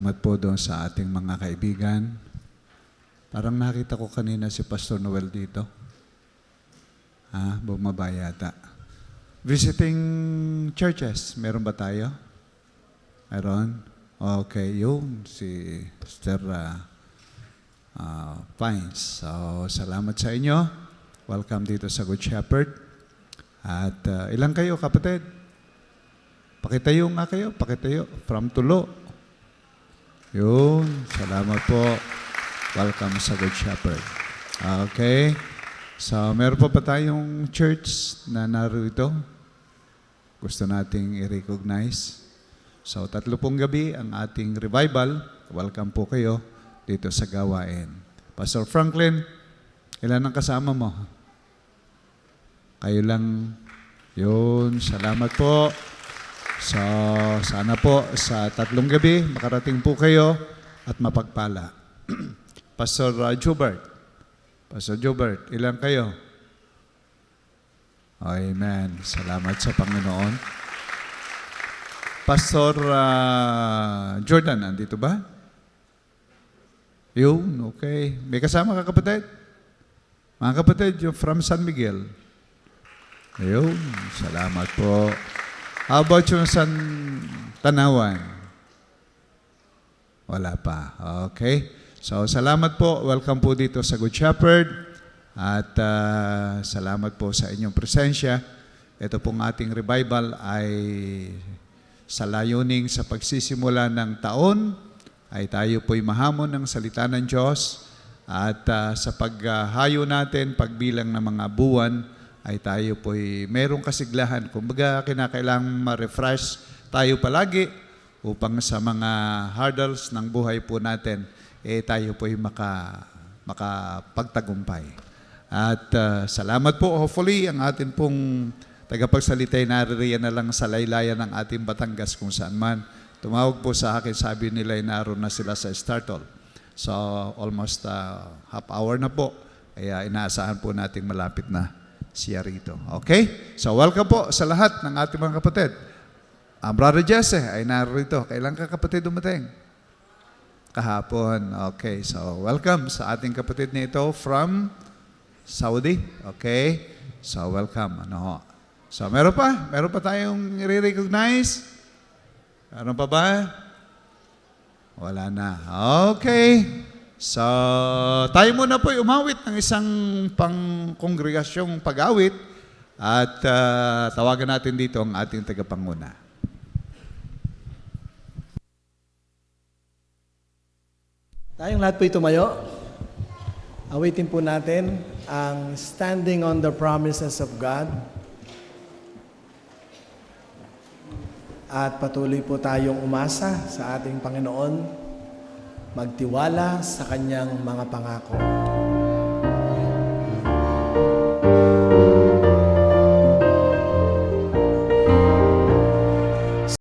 Salamat po doon sa ating mga kaibigan. Parang nakita ko kanina si Pastor Noel dito. Bumaba yata. Visiting churches, meron ba tayo? Meron? Okay, yun. Si Sister Pines. So, salamat sa inyo. Welcome dito sa Good Shepherd. At ilang kayo, kapatid? Pakitayo nga kayo. Pakitayo. From Tulo. Yun. Salamat po. Welcome sa Good Shepherd. Okay. So, meron pa ba tayong church na narito? Gusto nating i-recognize. So, 3 gabi ang ating revival. Welcome po kayo dito sa gawain. Pastor Franklin, ilan ang kasama mo? Kayo lang. Yun. Salamat po. So, sana po sa 3 gabi, makarating po kayo at mapagpala. Pastor Jobert. Pastor Jobert, ilan kayo? Amen. Salamat sa Panginoon. Pastor Jordan, andito ba? Yun, okay. May kasama ka, kapatid? Mga kapatid, yung from San Miguel. Ayun, salamat po. How about yung San Tanawan? Wala pa. Okay. So, salamat po. Welcome po dito sa Good Shepherd. At salamat po sa inyong presensya. Ito pong ating revival ay sa layuning sa pagsisimula ng taon ay tayo po'y mahamon ng salita ng Diyos. At sa paghayo natin, pagbilang ng mga buwan, ay tayo po'y merong kasiglahan. Kumbaga, kinakailangang ma-refresh tayo palagi upang sa mga hurdles ng buhay po natin, tayo po'y makapagtagumpay. At salamat po. Hopefully, ang atin pong tagapagsalita ay naririyan na lang sa laylayan ng ating Batangas kung saan man. Tumawag po sa akin, sabi nila ay naroon na sila sa Startle. So, almost half hour na po. Kaya inaasahan po nating malapit na siya rito. Okay? So, welcome po sa lahat ng ating mga kapatid. Brother Jesse ay narito. Kailan ka kapatid dumating? Kahapon. Okay. So, welcome sa ating kapatid na ito from Saudi. Okay? So, welcome. So, meron pa? Meron pa tayong i-recognize? Meron pa ba? Wala na. Okay. So, tayo muna po umawit ng isang pang-kongregasyong pag-awit at tawagan natin dito ang ating tagapanguna. Tayong lahat po tumayo. Awitin po natin ang Standing on the Promises of God. At patuloy po tayong umasa sa ating Panginoon, magtiwala sa Kanyang mga pangako.